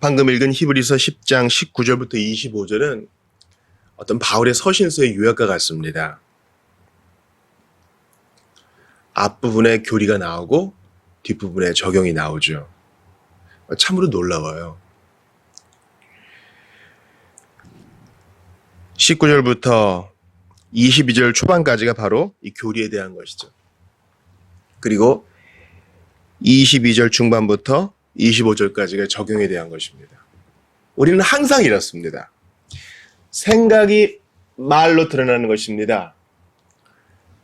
방금 읽은 히브리서 10장 19절부터 25절은 어떤 바울의 서신서의 요약과 같습니다. 앞부분에 교리가 나오고 뒷부분에 적용이 나오죠. 참으로 놀라워요. 19절부터 22절 초반까지가 바로 이 교리에 대한 것이죠. 그리고 22절 중반부터 25절까지가 적용에 대한 것입니다. 우리는 항상 이렇습니다. 생각이 말로 드러나는 것입니다.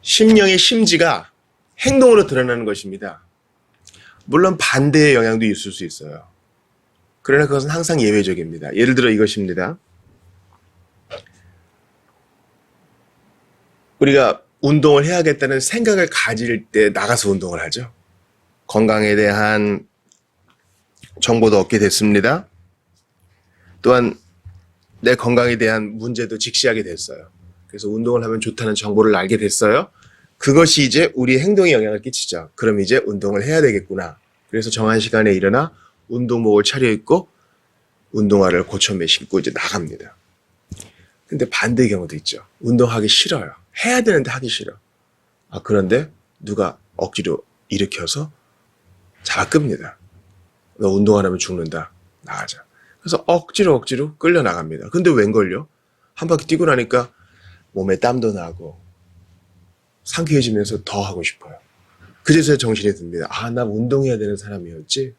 심령의 심지가 행동으로 드러나는 것입니다. 물론 반대의 영향도 있을 수 있어요. 그러나 그것은 항상 예외적입니다. 예를 들어 이것입니다. 우리가 운동을 해야겠다는 생각을 가질 때 나가서 운동을 하죠. 건강에 대한 정보도 얻게 됐습니다. 또한 내 건강에 대한 문제도 직시하게 됐어요. 그래서 운동을 하면 좋다는 정보를 알게 됐어요. 그것이 이제 우리 행동에 영향을 끼치죠. 그럼 이제 운동을 해야 되겠구나. 그래서 정한 시간에 일어나 운동복을 차려입고 운동화를 고쳐매 신고 이제 나갑니다. 근데 반대의 경우도 있죠. 운동하기 싫어요. 해야 되는데 하기 싫어. 그런데 누가 억지로 일으켜서 잡아 끕니다. 너 운동 안 하면 죽는다. 나가자. 그래서 억지로 끌려 나갑니다. 근데 웬걸요? 한 바퀴 뛰고 나니까 몸에 땀도 나고 상쾌해지면서 더 하고 싶어요. 그제서야 정신이 듭니다. 나 운동해야 되는 사람이었지.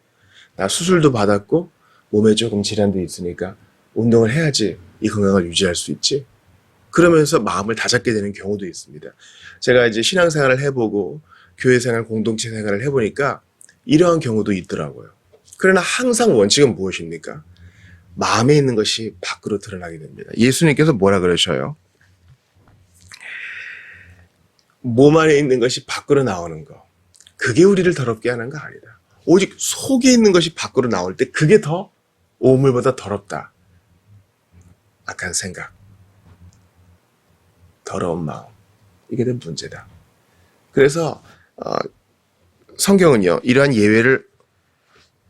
나 수술도 받았고 몸에 조금 질환도 있으니까 운동을 해야지 이 건강을 유지할 수 있지. 그러면서 마음을 다잡게 되는 경우도 있습니다. 제가 이제 신앙생활을 해보고 교회생활, 공동체 생활을 해보니까 이러한 경우도 있더라고요. 그러나 항상 원칙은 무엇입니까? 마음에 있는 것이 밖으로 드러나게 됩니다. 예수님께서 뭐라 그러셔요? 몸 안에 있는 것이 밖으로 나오는 거. 그게 우리를 더럽게 하는 거 아니다. 오직 속에 있는 것이 밖으로 나올 때 그게 더 오물보다 더럽다. 악한 생각, 더러운 마음. 이게 된 문제다. 그래서 성경은요. 이러한 예외를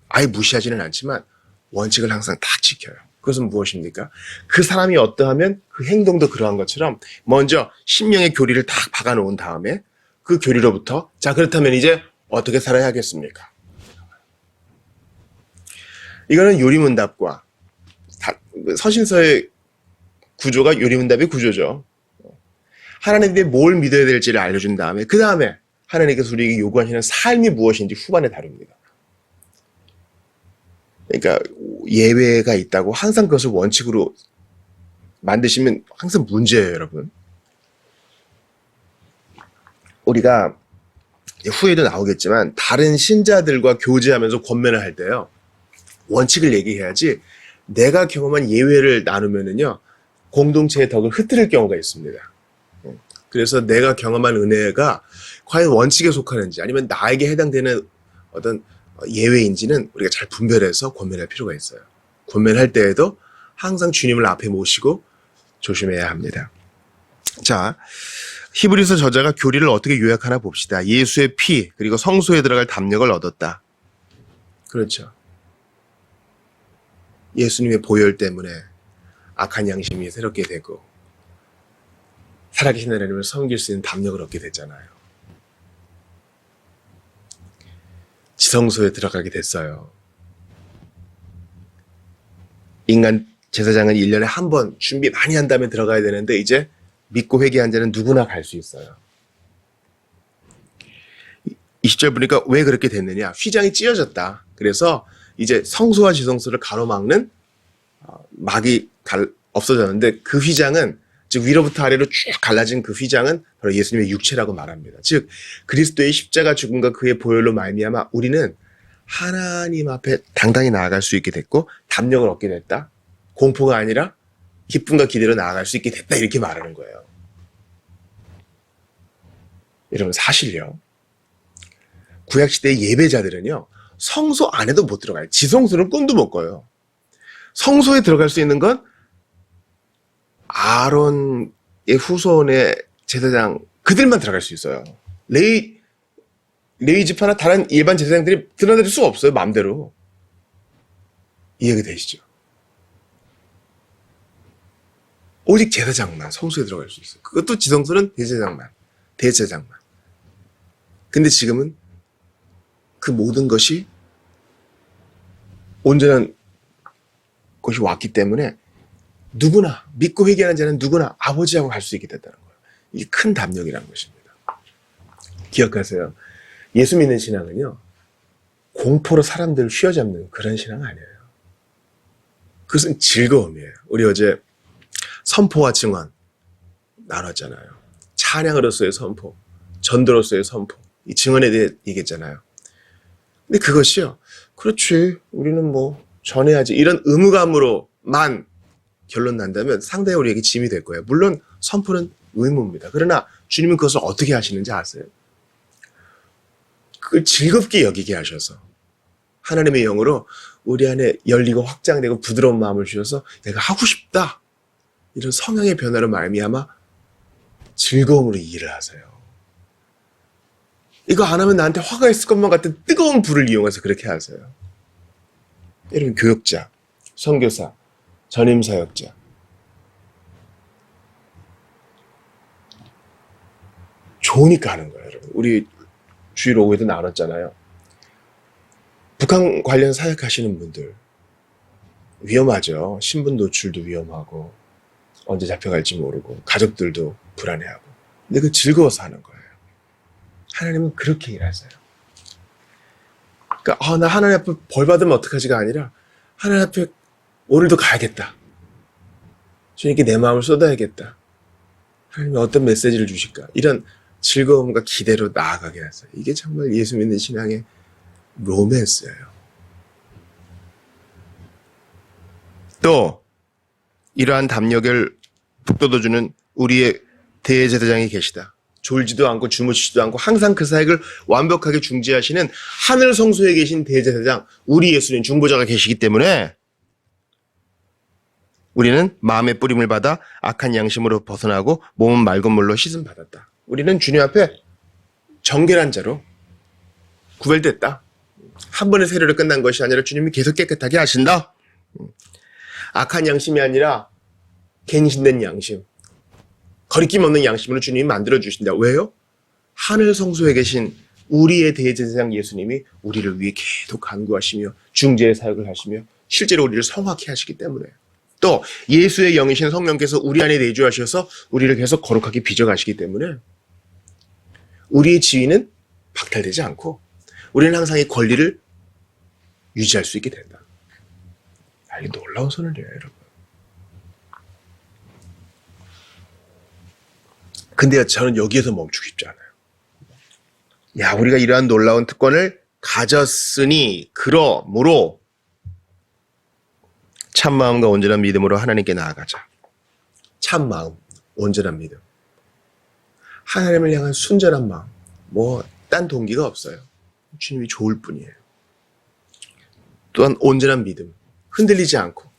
아예 무시하지는 않지만 원칙을 항상 딱 지켜요. 그것은 무엇입니까? 그 사람이 어떠하면 그 행동도 그러한 것처럼 먼저 심령의 교리를 딱 박아놓은 다음에 그 교리로부터 자 그렇다면 이제 어떻게 살아야 하겠습니까? 이거는 요리문답과 서신서의 구조가 요리문답의 구조죠. 하나님께 뭘 믿어야 될지를 알려준 다음에 그 다음에 하나님께서 우리에게 요구하시는 삶이 무엇인지 후반에 다룹니다. 그러니까 예외가 있다고 항상 그것을 원칙으로 만드시면 항상 문제예요, 여러분. 우리가 후에도 나오겠지만 다른 신자들과 교제하면서 권면을 할 때요. 원칙을 얘기해야지 내가 경험한 예외를 나누면은요. 공동체의 덕을 흐트릴 경우가 있습니다. 그래서 내가 경험한 은혜가 과연 원칙에 속하는지 아니면 나에게 해당되는 어떤 예외인지는 우리가 잘 분별해서 권면할 필요가 있어요. 권면할 때에도 항상 주님을 앞에 모시고 조심해야 합니다. 자, 히브리서 저자가 교리를 어떻게 요약하나 봅시다. 예수의 피 그리고 성소에 들어갈 담력을 얻었다. 그렇죠. 예수님의 보혈 때문에 악한 양심이 새롭게 되고 살아계신 하나님을 섬길 수 있는 담력을 얻게 됐잖아요. 지성소에 들어가게 됐어요. 인간 제사장은 1년에 한 번 준비 많이 한 다음에 들어가야 되는데 이제 믿고 회개한 자는 누구나 갈 수 있어요. 20절 보니까 왜 그렇게 됐느냐. 휘장이 찢어졌다. 그래서 이제 성소와 지성소를 가로막는 막이 없어졌는데 그 휘장은 즉 위로부터 아래로 쭉 갈라진 그 휘장은 바로 예수님의 육체라고 말합니다. 즉 그리스도의 십자가 죽음과 그의 보혈로 말미암아 우리는 하나님 앞에 당당히 나아갈 수 있게 됐고 담력을 얻게 됐다. 공포가 아니라 기쁨과 기대로 나아갈 수 있게 됐다. 이렇게 말하는 거예요. 여러분 사실요. 구약시대의 예배자들은요. 성소 안에도 못 들어가요. 지성소는 꿈도 못 꿔요. 성소에 들어갈 수 있는 건 아론의 후손의 제사장 그들만 들어갈 수 있어요. 레위 지파나 다른 일반 제사장들이 드러낼 수가 없어요. 마음대로. 이해가 되시죠? 오직 제사장만 성소에 들어갈 수 있어요. 그것도 지성소는 대제사장만. 근데 지금은 그 모든 것이 온전한 것이 왔기 때문에 누구나 믿고 회개하는 자는 누구나 아버지하고 갈 수 있게 됐다는 거예요. 이게 큰 담력이라는 것입니다. 기억하세요. 예수 믿는 신앙은요, 공포로 사람들을 휘어잡는 그런 신앙 아니에요. 그것은 즐거움이에요. 우리 어제 선포와 증언 나눴잖아요. 찬양으로서의 선포, 전도로서의 선포, 이 증언에 대해 얘기했잖아요. 근데 그것이요, 그렇지, 우리는 뭐 전해야지, 이런 의무감으로만 결론 난다면 상당히 우리에게 짐이 될 거예요. 물론 선포는 의무입니다. 그러나 주님은 그것을 어떻게 하시는지 아세요? 그걸 즐겁게 여기게 하셔서 하나님의 영으로 우리 안에 열리고 확장되고 부드러운 마음을 주셔서 내가 하고 싶다, 이런 성향의 변화로 말미암아 즐거움으로 일을 하세요. 이거 안 하면 나한테 화가 있을 것만 같은 뜨거운 불을 이용해서 그렇게 하세요. 여러분, 교역자, 선교사, 전임사역자, 좋으니까 하는 거예요. 여러분, 우리 주일 오후에도 나눴잖아요. 북한 관련 사역하시는 분들 위험하죠. 신분 노출도 위험하고 언제 잡혀갈지 모르고 가족들도 불안해하고. 근데 그 즐거워서 하는 거예요. 하나님은 그렇게 일하세요. 그러니까 나 하나님 앞에 벌 받으면 어떡하지가 아니라 하나님 앞에 오늘도 가야겠다. 주님께 내 마음을 쏟아야겠다. 하나님이 어떤 메시지를 주실까? 이런 즐거움과 기대로 나아가게 하세요. 이게 정말 예수 믿는 신앙의 로맨스예요. 또 이러한 담력을 북돋워주는 우리의 대제사장이 계시다. 졸지도 않고 주무시지도 않고 항상 그 사역을 완벽하게 중지하시는 하늘 성소에 계신 대제사장, 우리 예수님 중보자가 계시기 때문에 우리는 마음의 뿌림을 받아 악한 양심으로 벗어나고 몸은 맑은 물로 씻음 받았다. 우리는 주님 앞에 정결한 자로 구별됐다. 한 번의 세례로 끝난 것이 아니라 주님이 계속 깨끗하게 하신다. 악한 양심이 아니라 갱신된 양심, 거리낌 없는 양심으로 주님이 만들어주신다. 왜요? 하늘 성소에 계신 우리의 대제사장 예수님이 우리를 위해 계속 간구하시며 중재의 사역을 하시며 실제로 우리를 성화케 하시기 때문에, 또 예수의 영이신 성령께서 우리 안에 내주하셔서 우리를 계속 거룩하게 빚어가시기 때문에 우리의 지위는 박탈되지 않고 우리는 항상 이 권리를 유지할 수 있게 된다. 이게 놀라운 선언이에요, 여러분. 근데 저는 여기에서 멈추고 싶지 않아요. 우리가 이러한 놀라운 특권을 가졌으니 그러므로 참마음과 온전한 믿음으로 하나님께 나아가자. 참마음, 온전한 믿음. 하나님을 향한 순전한 마음. 딴 동기가 없어요. 주님이 좋을 뿐이에요. 또한 온전한 믿음. 흔들리지 않고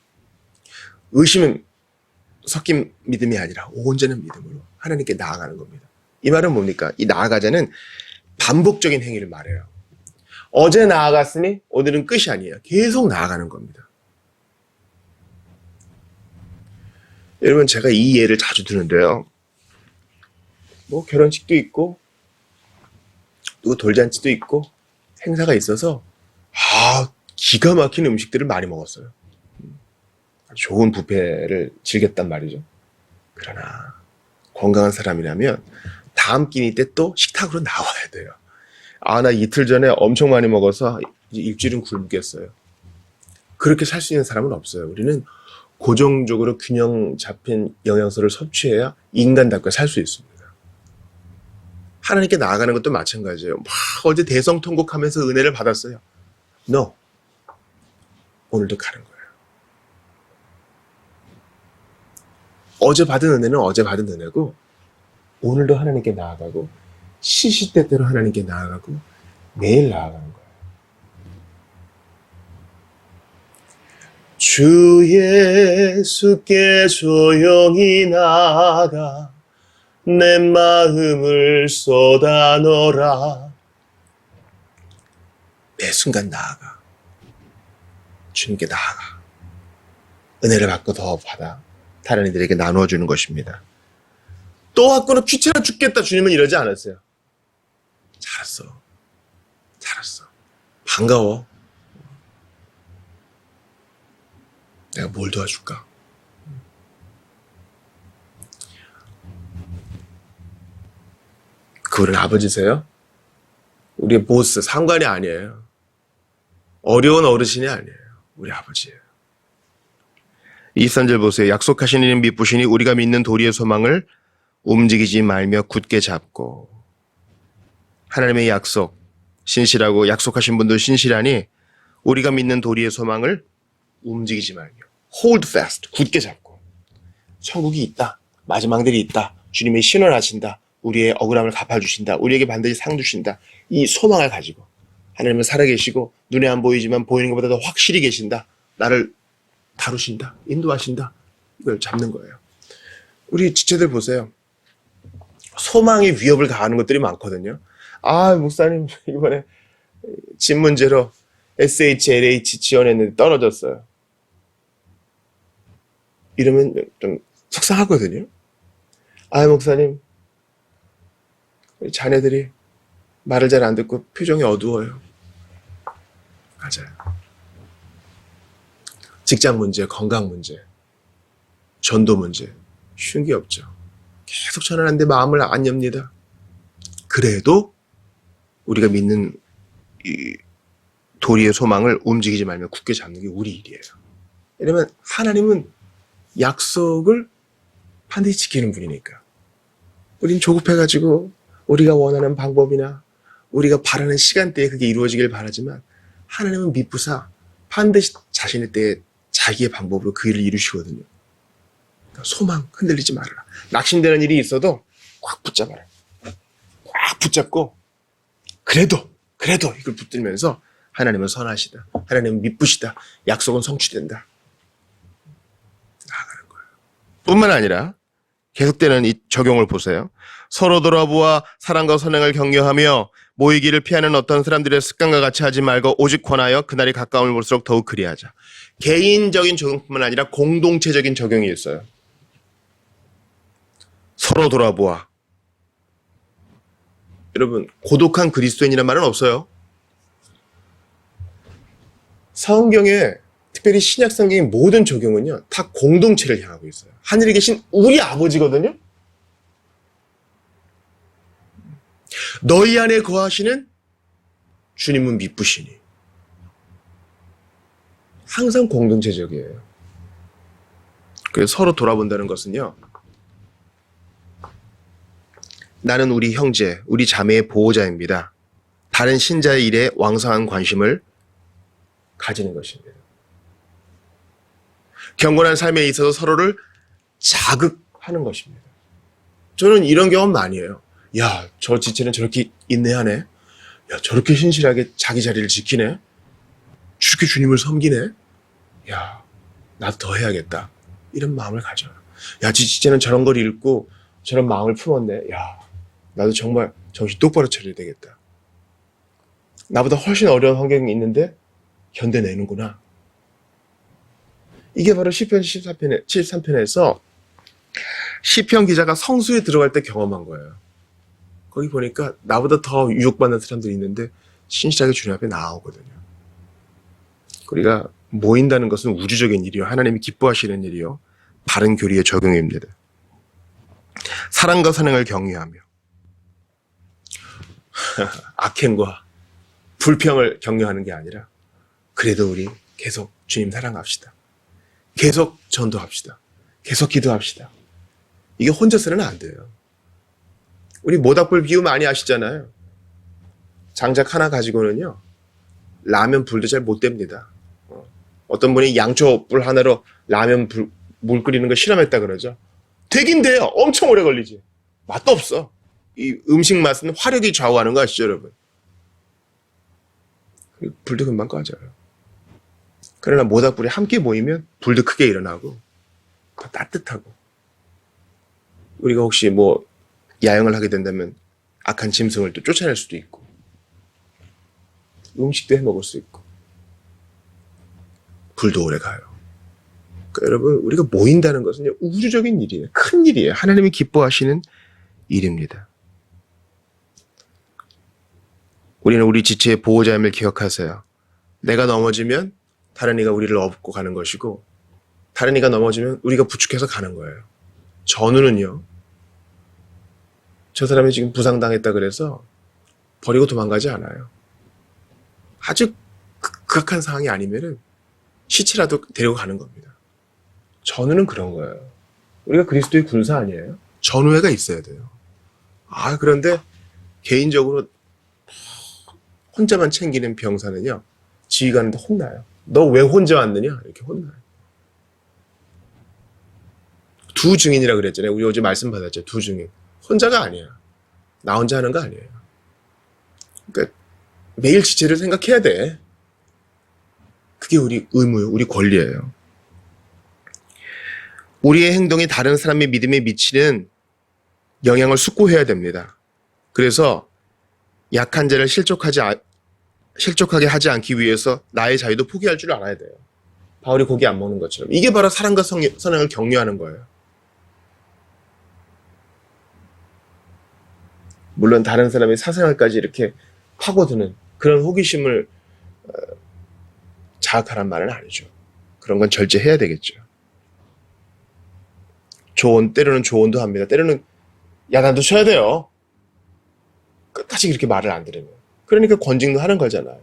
의심은 섞인 믿음이 아니라 온전한 믿음으로 하나님께 나아가는 겁니다. 이 말은 뭡니까? 이 나아가자는 반복적인 행위를 말해요. 어제 나아갔으니 오늘은 끝이 아니에요. 계속 나아가는 겁니다. 여러분, 제가 이 예를 자주 드는데요. 결혼식도 있고 또 돌잔치도 있고 행사가 있어서 기가 막힌 음식들을 많이 먹었어요. 좋은 뷔페를 즐겼단 말이죠. 그러나 건강한 사람이라면 다음 끼니 때 또 식탁으로 나와야 돼요. 나 이틀 전에 엄청 많이 먹어서 일주일은 굶겠어요. 그렇게 살 수 있는 사람은 없어요. 우리는 고정적으로 균형 잡힌 영양소를 섭취해야 인간답게 살 수 있습니다. 하나님께 나아가는 것도 마찬가지예요. 어제 대성통곡하면서 은혜를 받았어요. No. 오늘도 가는 거예요. 어제 받은 은혜는 어제 받은 은혜고 오늘도 하나님께 나아가고 시시때때로 하나님께 나아가고 매일 나아가는 거예요. 주 예수께 조용히 나아가 내 마음을 쏟아놓으라. 매 순간 나아가 주님께 나아가 은혜를 받고 더 받아 다른 이들에게 나누어 주는 것입니다. 또 갖고는 귀찮아 죽겠다. 주님은 이러지 않았어요. 잘했어. 반가워. 내가 뭘 도와줄까? 그분은 아버지세요? 우리의 보스, 상관이 아니에요. 어려운 어르신이 아니에요. 우리 아버지예요. 23절 보세요. 약속하신 이는 미쁘시니 우리가 믿는 도리의 소망을 움직이지 말며 굳게 잡고. 하나님의 약속, 신실하고 약속하신 분도 신실하니 우리가 믿는 도리의 소망을 움직이지 말며 hold fast, 굳게 잡고. 천국이 있다. 마지막들이 있다. 주님의 신원을 하신다. 우리의 억울함을 갚아주신다. 우리에게 반드시 상 주신다. 이 소망을 가지고 하나님은 살아계시고 눈에 안 보이지만 보이는 것보다 더 확실히 계신다. 나를 다루신다. 인도하신다. 이걸 잡는 거예요. 우리 지체들 보세요. 소망이 위협을 가하는 것들이 많거든요. 목사님 이번에 집 문제로 SHLH 지원했는데 떨어졌어요. 이러면 좀 속상하거든요. 목사님 자녀들이 말을 잘 안 듣고 표정이 어두워요. 맞아요. 직장 문제, 건강 문제, 전도 문제 쉬운 게 없죠. 계속 전화하는데 마음을 안 엽니다. 그래도 우리가 믿는 이 도리의 소망을 움직이지 말며 굳게 잡는 게 우리 일이에요. 왜냐면 하나님은 약속을 반드시 지키는 분이니까. 우린 조급해가지고 우리가 원하는 방법이나 우리가 바라는 시간대에 그게 이루어지길 바라지만 하나님은 미쁘사 반드시 자신의 때에 자기의 방법으로 그 일을 이루시거든요. 그러니까 소망 흔들리지 말아라. 낙심되는 일이 있어도 꽉 붙잡아라. 꽉 붙잡고 그래도 이걸 붙들면서 하나님은 선하시다. 하나님은 미쁘시다. 약속은 성취된다. 나아가는 거예요. 뿐만 아니라 계속되는 이 적용을 보세요. 서로 돌아보아 사랑과 선행을 격려하며 모이기를 피하는 어떤 사람들의 습관과 같이 하지 말고 오직 권하여 그날이 가까움을 볼수록 더욱 그리하자. 개인적인 적용뿐만 아니라 공동체적인 적용이 있어요. 서로 돌아보아. 여러분, 고독한 그리스도인이라는 말은 없어요. 성경에 특별히 신약 성경의 모든 적용은요, 다 공동체를 향하고 있어요. 하늘에 계신 우리 아버지거든요. 너희 안에 거하시는 주님은 미쁘시니. 항상 공동체적이에요. 그래서 서로 돌아본다는 것은요, 나는 우리 형제, 우리 자매의 보호자입니다. 다른 신자의 일에 왕성한 관심을 가지는 것입니다. 경건한 삶에 있어서 서로를 자극하는 것입니다. 저는 이런 경험 많이 해요. 야, 저 지체는 저렇게 인내하네. 야, 저렇게 신실하게 자기 자리를 지키네. 저렇게 주님을 섬기네. 야, 나도 더 해야겠다. 이런 마음을 가져요. 야, 지체는 저런 걸 읽고 저런 마음을 품었네. 야, 나도 정말 정신 똑바로 차려야 되겠다. 나보다 훨씬 어려운 환경이 있는데 견뎌내는구나. 이게 바로 시편 73편에서 시편 기자가 성수에 들어갈 때 경험한 거예요. 거기 보니까 나보다 더 유혹받는 사람들이 있는데 신실하게 주님 앞에 나아오거든요. 우리가 모인다는 것은 우주적인 일이요. 하나님이 기뻐하시는 일이요. 바른 교리의 적용입니다. 사랑과 선행을 격려하며 악행과 불평을 격려하는 게 아니라 그래도 우리 계속 주님 사랑합시다. 계속 전도합시다. 계속 기도합시다. 이게 혼자서는 안 돼요. 우리 모닥불 비유 많이 아시잖아요. 장작 하나 가지고는요, 라면 불도 잘 못 댑니다. 어떤 분이 양초불 하나로 라면 물 끓이는 거 실험했다 그러죠. 되긴 돼요. 엄청 오래 걸리지. 맛도 없어. 이 음식 맛은 화력이 좌우하는 거 아시죠, 여러분? 불도 금방 꺼져요. 그러나 모닥불이 함께 모이면 불도 크게 일어나고 더 따뜻하고, 우리가 혹시 야영을 하게 된다면 악한 짐승을 또 쫓아낼 수도 있고 음식도 해 먹을 수 있고. 불도 오래 가요. 그러니까 여러분, 우리가 모인다는 것은 우주적인 일이에요. 큰 일이에요. 하나님이 기뻐하시는 일입니다. 우리는 우리 지체의 보호자임을 기억하세요. 내가 넘어지면 다른 이가 우리를 업고 가는 것이고, 다른 이가 넘어지면 우리가 부축해서 가는 거예요. 전우는요, 저 사람이 지금 부상당했다 그래서 버리고 도망가지 않아요. 아주 극악한 상황이 아니면은 시체라도 데리고 가는 겁니다. 전우는 그런 거예요. 우리가 그리스도의 군사 아니에요? 전우회가 있어야 돼요. 그런데 개인적으로 혼자만 챙기는 병사는요, 지휘관한테 혼나요. 너 왜 혼자 왔느냐? 이렇게 혼나요. 두 증인이라 그랬잖아요. 우리 어제 말씀 받았죠. 두 증인. 혼자가 아니야. 나 혼자 하는 거 아니에요. 그러니까 매일 지체를 생각해야 돼. 그게 우리 의무예요. 우리 권리예요. 우리의 행동이 다른 사람의 믿음에 미치는 영향을 숙고해야 됩니다. 그래서 약한 자를 실족하게 하지 않기 위해서 나의 자유도 포기할 줄 알아야 돼요. 바울이 고기 안 먹는 것처럼. 이게 바로 사랑과 선행을 격려하는 거예요. 물론 다른 사람의 사생활까지 이렇게 파고드는 그런 호기심을 자학하란 말은 아니죠. 그런 건 절제해야 되겠죠. 때로는 조언도 합니다. 때로는 야단도 쳐야 돼요. 끝까지 그렇게 말을 안 들으면. 그러니까 권징도 하는 거잖아요.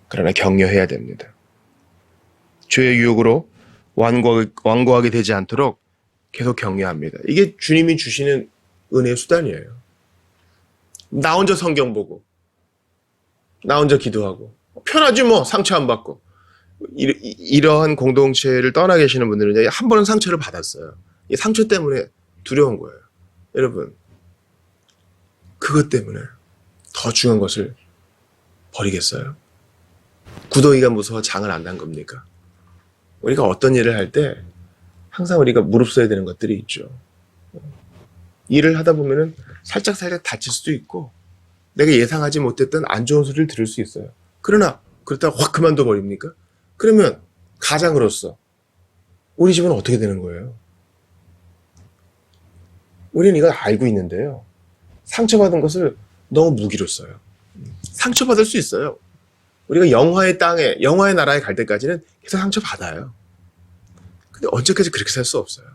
그러나 격려해야 됩니다. 죄의 유혹으로 완고하게 되지 않도록 계속 격려합니다. 이게 주님이 주시는 은혜의 수단이에요. 나 혼자 성경 보고, 나 혼자 기도하고, 편하지 뭐, 상처 안 받고. 이러한 공동체를 떠나 계시는 분들은 한 번은 상처를 받았어요. 이 상처 때문에 두려운 거예요. 여러분, 그것 때문에 더 중요한 것을 버리겠어요? 구더기가 무서워 장을 안 단 겁니까? 우리가 어떤 일을 할 때 항상 우리가 무릅써야 되는 것들이 있죠. 일을 하다 보면은 살짝 다칠 수도 있고, 내가 예상하지 못했던 안 좋은 소리를 들을 수 있어요. 그러나 그렇다고 확 그만둬 버립니까? 그러면 가장으로서 우리 집은 어떻게 되는 거예요? 우리는 이걸 알고 있는데요. 상처받은 것을 너무 무기로 써요. 상처받을 수 있어요. 우리가 영화의 땅에, 영화의 나라에 갈 때까지는 계속 상처받아요. 근데 언제까지 그렇게 살 수 없어요.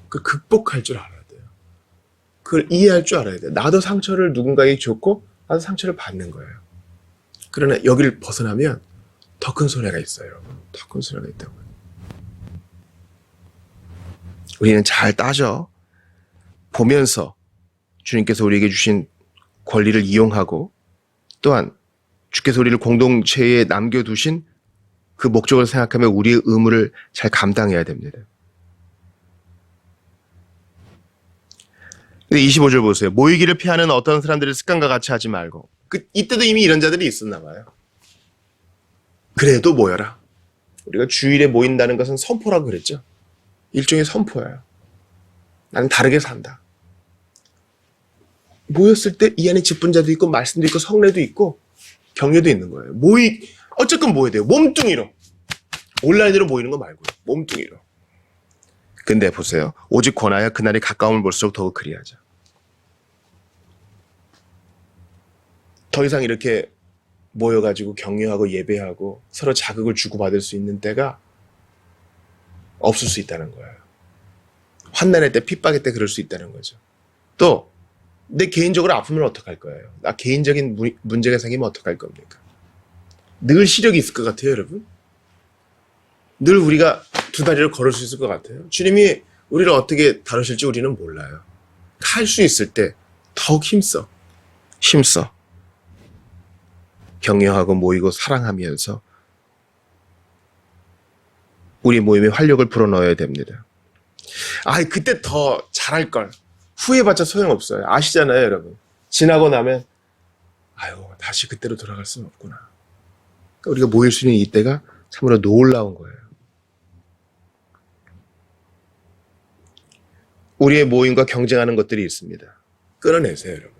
그걸 극복할 줄 알아야 돼요. 그걸 이해할 줄 알아야 돼요. 나도 상처를 누군가에게 줬고 나도 상처를 받는 거예요. 그러나 여기를 벗어나면 더 큰 손해가 있어요, 여러분. 더 큰 손해가 있다고요. 우리는 잘 따져 보면서 주님께서 우리에게 주신 권리를 이용하고, 또한 주께서 우리를 공동체에 남겨두신 그 목적을 생각하며 우리의 의무를 잘 감당해야 됩니다. 근데 25절 보세요. 모이기를 피하는 어떤 사람들의 습관과 같이 하지 말고. 이때도 이미 이런 자들이 있었나 봐요. 그래도 모여라. 우리가 주일에 모인다는 것은 선포라고 그랬죠. 일종의 선포예요. 나는 다르게 산다. 모였을 때 이 안에 직분자도 있고 말씀도 있고 성례도 있고 격려도 있는 거예요. 어쨌건 모여야 돼요. 몸뚱이로. 온라인으로 모이는 거 말고요. 몸뚱이로. 근데 보세요. 오직 권하여 그날이 가까움을 볼수록 더욱 그리하자. 더 이상 이렇게 모여가지고 격려하고 예배하고 서로 자극을 주고받을 수 있는 때가 없을 수 있다는 거예요. 환난의 때, 핍박의 때 그럴 수 있다는 거죠. 또 내 개인적으로 아프면 어떡할 거예요? 나 개인적인 문제가 생기면 어떡할 겁니까? 늘 시력이 있을 것 같아요, 여러분. 늘 우리가 두 다리를 걸을 수 있을 것 같아요. 주님이 우리를 어떻게 다루실지 우리는 몰라요. 할 수 있을 때 더욱 힘써. 격려하고 모이고 사랑하면서 우리 모임에 활력을 불어넣어야 됩니다. 그때 더 잘할 걸. 후회봤자 소용없어요. 아시잖아요, 여러분. 지나고 나면 다시 그때로 돌아갈 수는 없구나. 그러니까 우리가 모일 수 있는 이때가 참으로 놀라운 거예요. 우리의 모임과 경쟁하는 것들이 있습니다. 끊어내세요, 여러분.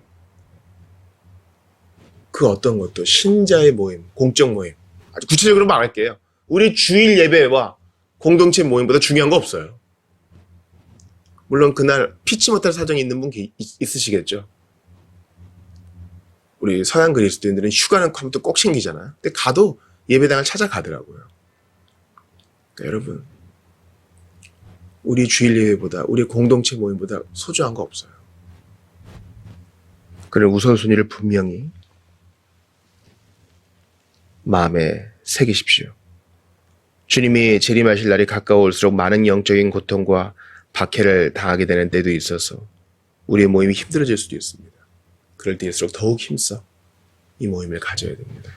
그 어떤 것도 신자의 모임, 공적 모임. 아주 구체적으로 말할게요. 우리 주일 예배와 공동체 모임보다 중요한 거 없어요. 물론 그날 피치 못할 사정이 있는 분 있으시겠죠. 우리 서양 그리스도인들은 휴가는 하면 또 꼭 챙기잖아요. 근데 가도 예배당을 찾아가더라고요. 그러니까 여러분, 우리 주일 예배보다, 우리 공동체 모임보다 소중한 거 없어요. 그런 우선순위를 분명히 마음에 새기십시오. 주님이 재림하실 날이 가까울수록 많은 영적인 고통과 박해를 당하게 되는 때도 있어서 우리의 모임이 힘들어질 수도 있습니다. 그럴 때일수록 더욱 힘써 이 모임을 가져야 됩니다.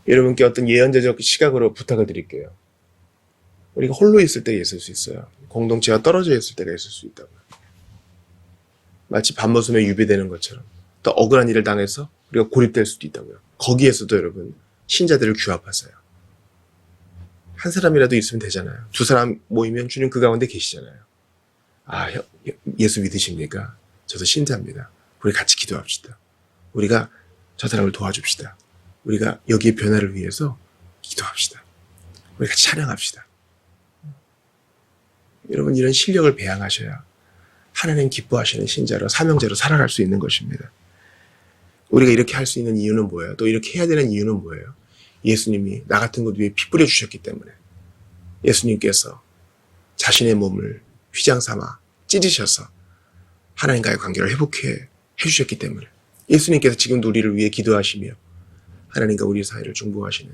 여러분께 어떤 예언자적 시각으로 부탁을 드릴게요. 우리가 홀로 있을 때 있을 수 있어요. 공동체가 떨어져 있을 때가 있을 수 있다고요. 마치 밤모섬에 유배되는 것처럼 더 억울한 일을 당해서 우리가 고립될 수도 있다고요. 거기에서도 여러분 신자들을 규합하세요. 한 사람이라도 있으면 되잖아요. 두 사람 모이면 주님 그 가운데 계시잖아요. 아, 예수 믿으십니까? 저도 신자입니다. 우리 같이 기도합시다. 우리가 저 사람을 도와줍시다. 우리가 여기의 변화를 위해서 기도합시다. 우리 같이 찬양합시다. 여러분 이런 실력을 배양하셔야 하나님 기뻐하시는 신자로 사명자로 살아갈 수 있는 것입니다. 우리가 이렇게 할 수 있는 이유는 뭐예요? 또 이렇게 해야 되는 이유는 뭐예요? 예수님이 나 같은 것 위에 피 뿌려 주셨기 때문에 예수님께서 자신의 몸을 휘장 삼아 찢으셔서 하나님과의 관계를 회복해 주셨기 때문에 예수님께서 지금도 우리를 위해 기도하시며 하나님과 우리 사이를 중보하시는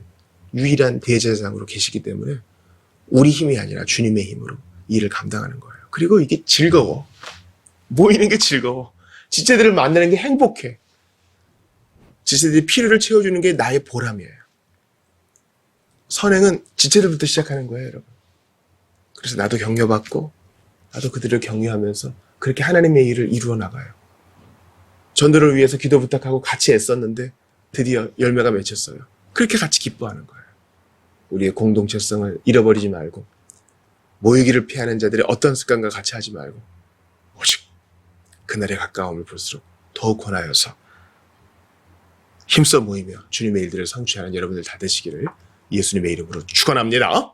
유일한 대제사장으로 계시기 때문에 우리 힘이 아니라 주님의 힘으로 이 일을 감당하는 거예요. 그리고 이게 즐거워. 모이는 게 즐거워. 지체들을 만나는 게 행복해. 지체들이 필요를 채워주는 게 나의 보람이에요. 선행은 지체들부터 시작하는 거예요, 여러분. 그래서 나도 격려받고 나도 그들을 격려하면서 그렇게 하나님의 일을 이루어 나가요. 전도를 위해서 기도 부탁하고 같이 애썼는데 드디어 열매가 맺혔어요. 그렇게 같이 기뻐하는 거예요. 우리의 공동체성을 잃어버리지 말고 모이기를 피하는 자들의 어떤 습관과 같이 하지 말고 오직 그날의 가까움을 볼수록 더욱 권하여서 힘써 모이며 주님의 일들을 성취하는 여러분들 다 되시기를 예수님의 이름으로 축원합니다.